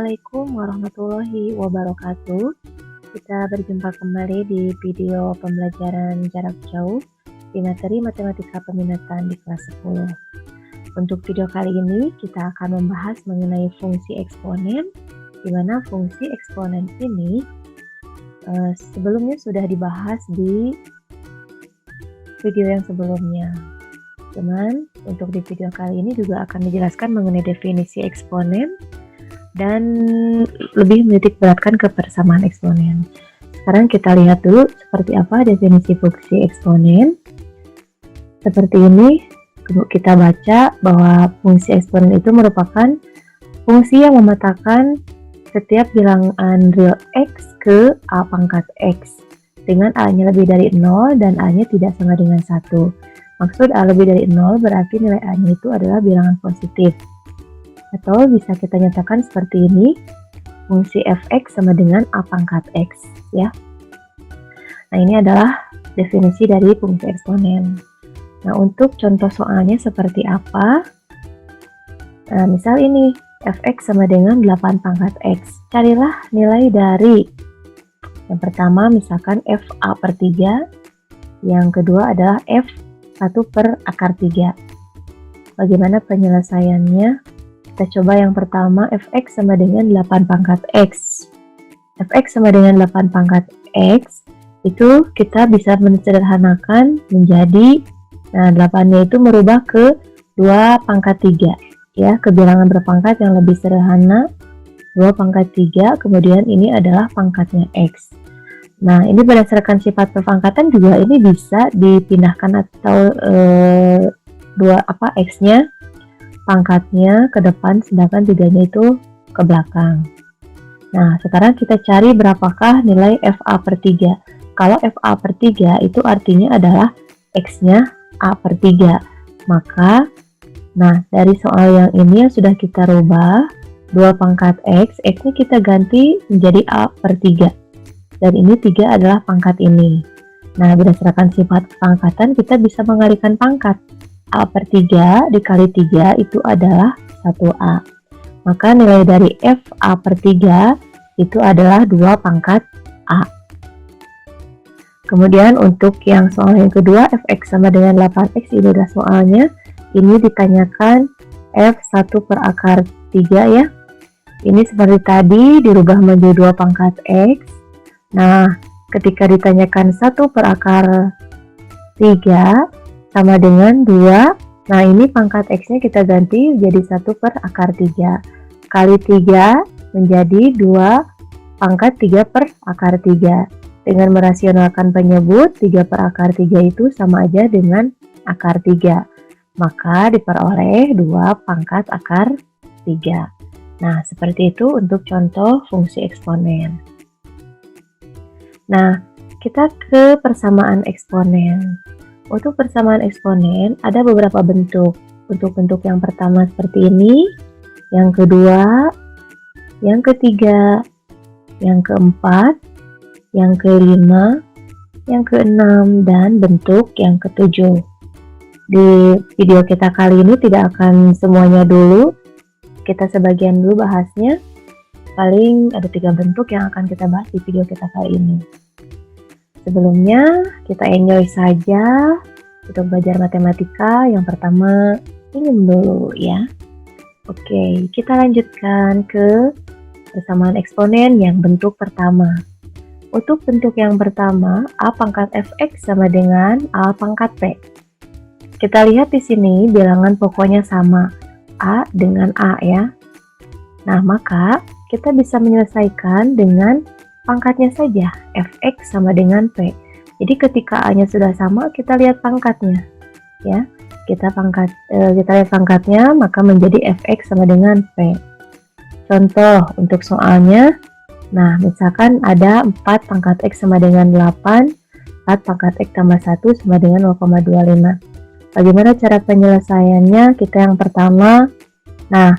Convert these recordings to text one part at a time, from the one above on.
Assalamualaikum warahmatullahi wabarakatuh. Kita berjumpa kembali di video pembelajaran jarak jauh di materi matematika peminatan di kelas 10. Untuk video kali ini kita akan membahas mengenai fungsi eksponen, di mana fungsi eksponen ini sebelumnya sudah dibahas di video yang sebelumnya. Cuman untuk di video kali ini juga akan dijelaskan mengenai definisi eksponen dan lebih menitik beratkan ke persamaan eksponen. Sekarang kita lihat dulu seperti apa definisi fungsi eksponen. Seperti ini kita baca bahwa fungsi eksponen itu merupakan fungsi yang memetakan setiap bilangan real x ke a pangkat x dengan a-nya lebih dari 0 dan a-nya tidak sama dengan 1. Maksud a lebih dari 0 berarti nilai a-nya itu adalah bilangan positif. Atau bisa kita nyatakan seperti ini, fungsi fx sama dengan a pangkat x, ya. Nah, ini adalah definisi dari fungsi eksponen. Nah, untuk contoh soalnya seperti apa? Nah, misal ini, fx sama dengan 8 pangkat x. Carilah nilai dari yang pertama misalkan fa per 3, yang kedua adalah f1 per akar 3. Bagaimana penyelesaiannya? Kita coba yang pertama, fx sama dengan 8 pangkat x. Fx sama dengan 8 pangkat x, itu kita bisa mensederhanakan menjadi, nah 8-nya itu merubah ke 2 pangkat 3. Ya, ke bilangan berpangkat yang lebih sederhana, 2 pangkat 3, kemudian ini adalah pangkatnya x. Nah, ini berdasarkan sifat perpangkatan juga ini bisa dipindahkan atau x-nya pangkatnya ke depan sedangkan 3-nya itu ke belakang. Nah, sekarang kita cari berapakah nilai fa per 3. Kalau fa per 3 itu artinya adalah x-nya a per 3. Maka, nah dari soal yang ini yang sudah kita rubah, 2 pangkat x-nya kita ganti menjadi a per 3. Dan ini 3 adalah pangkat ini. Nah, berdasarkan sifat pangkatan kita bisa mengalihkan pangkat. A per 3 dikali 3 itu adalah 1A. Maka nilai dari fa per 3 itu adalah 2 pangkat A. Kemudian untuk yang soal yang kedua, fx sama dengan 8x, ini udah soalnya. Ini ditanyakan f1 per akar 3 ya. Ini seperti tadi dirubah menjadi 2 pangkat x. Nah, ketika ditanyakan 1 per akar 3 sama dengan 2, nah ini pangkat x-nya kita ganti jadi 1 per akar 3 kali 3 menjadi 2 pangkat 3 per akar 3. Dengan merasionalkan penyebut, 3 per akar 3 itu sama aja dengan akar 3, maka diperoleh 2 pangkat akar 3. Nah, seperti itu untuk contoh fungsi eksponen. Nah, kita ke persamaan eksponen. Untuk persamaan eksponen ada beberapa bentuk. Untuk bentuk yang pertama seperti ini, yang kedua, yang ketiga, yang keempat, yang kelima, yang keenam, dan bentuk yang ketujuh. Di video kita kali ini tidak akan semuanya dulu, kita sebagian dulu bahasnya. Paling ada 3 bentuk yang akan kita bahas di video kita kali ini. Sebelumnya, kita enjoy saja untuk belajar matematika. Yang pertama, minum dulu ya. Oke, kita lanjutkan ke persamaan eksponen yang bentuk pertama. Untuk bentuk yang pertama, a pangkat fx sama dengan a pangkat p. Kita lihat di sini bilangan pokoknya sama, a dengan a ya. Nah, maka kita bisa menyelesaikan dengan pangkatnya saja, fx sama dengan p. Jadi ketika a-nya sudah sama, kita lihat pangkatnya, ya. Kita lihat pangkatnya, maka menjadi fx sama dengan p. Contoh untuk soalnya, nah misalkan ada 4 pangkat x sama dengan 8, 4 pangkat x tambah 1 sama dengan 0,25. Bagaimana cara penyelesaiannya? Kita yang pertama, nah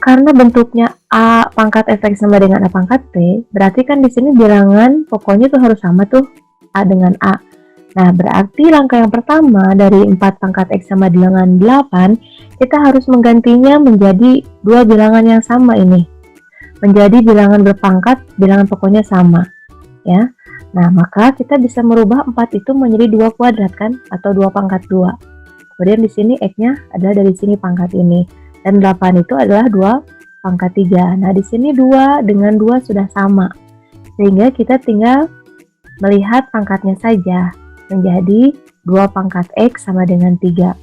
karena bentuknya a pangkat fx sama dengan a pangkat p, berarti kan di sini bilangan pokoknya tuh harus sama tuh, a dengan a. Nah, berarti langkah yang pertama dari 4 pangkat x sama dengan 8, kita harus menggantinya menjadi 2 bilangan yang sama ini. menjadi bilangan berpangkat, bilangan pokoknya sama, ya. Nah, maka kita bisa merubah 4 itu menjadi 2 kuadrat kan, atau 2 pangkat 2. Kemudian di sini X-nya adalah dari sini pangkat ini. Dan 8 itu adalah 2 pangkat 3. Nah, di sini 2 dengan 2 sudah sama. Sehingga kita tinggal melihat pangkatnya saja. Menjadi 2 pangkat X sama dengan 3.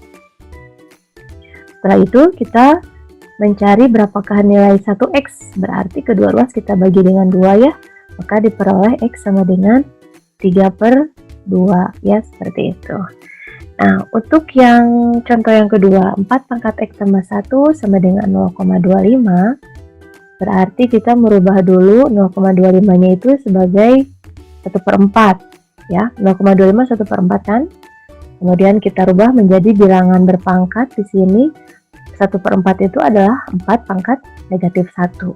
Setelah itu kita mencari berapakah nilai 1X. Berarti kedua ruas kita bagi dengan 2 ya. Maka diperoleh X sama dengan 3/2 ya, seperti itu. Nah, untuk yang contoh yang kedua, 4 pangkat X tambah 1 sama dengan 0,25. Berarti kita merubah dulu 0,25-nya itu sebagai 1/4 ya. 0,25 1/4 kan. Kemudian kita rubah menjadi bilangan berpangkat di sini. 1/4 itu adalah 4 pangkat negatif 1.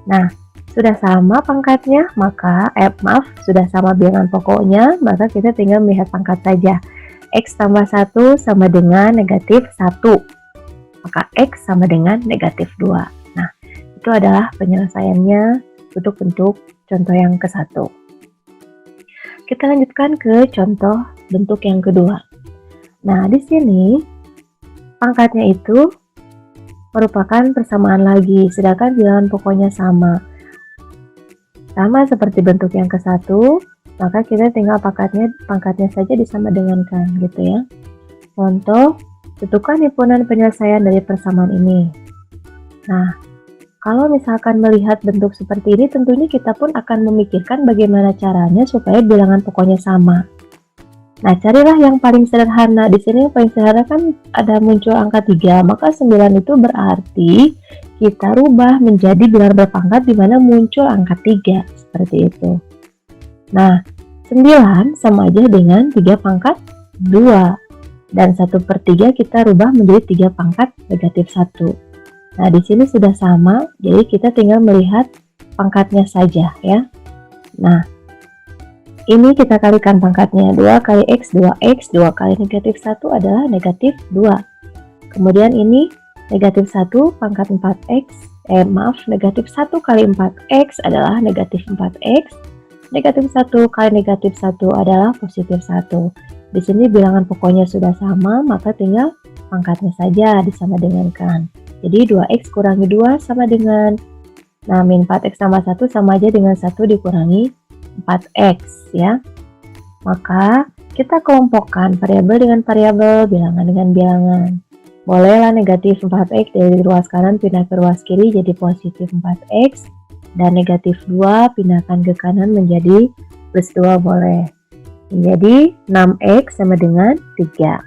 Nah, sudah sama pangkatnya, maka sudah sama bilangan pokoknya, maka kita tinggal melihat pangkat saja. X tambah 1 sama dengan negatif 1. Maka X sama dengan negatif 2. Nah, itu adalah penyelesaiannya untuk bentuk contoh yang ke-1. Kita lanjutkan ke contoh bentuk yang kedua. Nah, di sini pangkatnya itu merupakan persamaan lagi, sedangkan bilangan pokoknya sama. Sama seperti bentuk yang ke-1, maka kita tinggal pangkatnya saja disamadengankan gitu ya. Contoh, tentukan himpunan penyelesaian dari persamaan ini. Nah, kalau misalkan melihat bentuk seperti ini, tentunya kita pun akan memikirkan bagaimana caranya supaya bilangan pokoknya sama. Nah, carilah yang paling sederhana. Di sini yang paling sederhana kan ada muncul angka 3, maka 9 itu berarti kita rubah menjadi bilangan berpangkat di mana muncul angka 3, seperti itu. Nah, 9 sama aja dengan 3 pangkat 2. Dan 1/3 kita rubah menjadi 3 pangkat negatif 1. Nah, di sini sudah sama, jadi kita tinggal melihat pangkatnya saja ya. Nah, ini kita kalikan pangkatnya. 2 kali X, 2X, 2 kali negatif 1 adalah negatif 2. Kemudian ini negatif 1 pangkat 4X, negatif 1 kali 4X adalah negatif 4X. Negatif 1 kali negatif 1 adalah positif 1. Di sini bilangan pokoknya sudah sama, maka tinggal pangkatnya saja disamadengankan. Jadi 2X kurangi 2 sama dengan, nah min 4X tambah 1 sama aja dengan 1 dikurangi 4X ya. Maka kita kelompokkan variabel dengan variabel, bilangan dengan bilangan. Bolehlah negatif 4X dari ruas kanan pindah ke ruas kiri jadi positif 4X. Dan negatif 2 pindahkan ke kanan menjadi plus 2 boleh. Menjadi 6X sama dengan 3.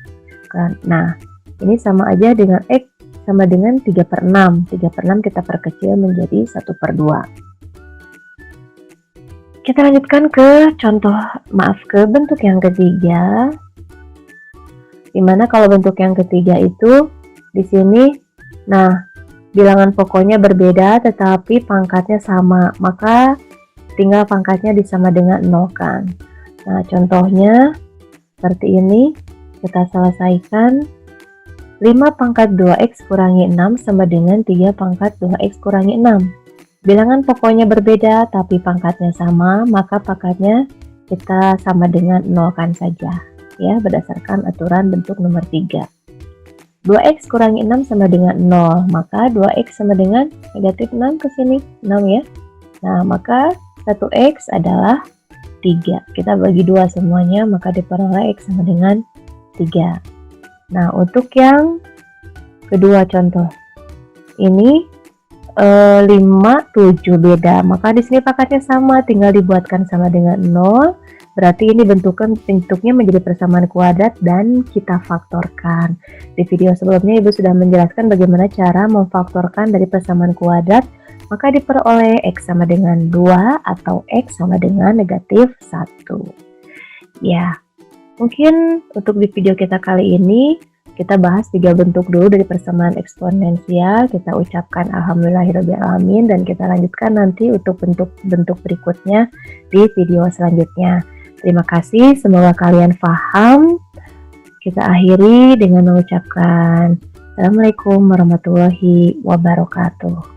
Nah, ini sama aja dengan X sama dengan 3/6. 3/6 kita perkecil menjadi 1/2. Kita lanjutkan ke bentuk yang ketiga. Dimana kalau bentuk yang ketiga itu di sini, nah bilangan pokoknya berbeda tetapi pangkatnya sama, maka tinggal pangkatnya disama dengan 0 kan. Nah, contohnya seperti ini, kita selesaikan. 5 pangkat 2X kurangi 6 sama dengan 3 pangkat 2X kurangi 6. Bilangan pokoknya berbeda tapi pangkatnya sama, maka pangkatnya kita sama dengan 0 kan saja ya, berdasarkan aturan bentuk nomor 3. 2X kurangi 6 sama dengan 0, maka 2X sama dengan negatif 6 ke sini, 6 ya. Nah, maka 1X adalah 3. Kita bagi 2 semuanya, maka diperoleh X sama dengan 3. Nah, untuk yang kedua contoh, ini 5, 7 beda, maka di sini pangkatnya sama, tinggal dibuatkan sama dengan 0. Berarti ini bentuknya menjadi persamaan kuadrat dan kita faktorkan. Di video sebelumnya Ibu sudah menjelaskan bagaimana cara memfaktorkan dari persamaan kuadrat, maka diperoleh X sama dengan 2 atau X sama dengan negatif 1. Ya, mungkin untuk di video kita kali ini, kita bahas 3 bentuk dulu dari persamaan eksponensial. Kita ucapkan alhamdulillahirobbilalamin dan kita lanjutkan nanti untuk bentuk-bentuk berikutnya di video selanjutnya. Terima kasih, semoga kalian paham. Kita akhiri dengan mengucapkan Assalamualaikum warahmatullahi wabarakatuh.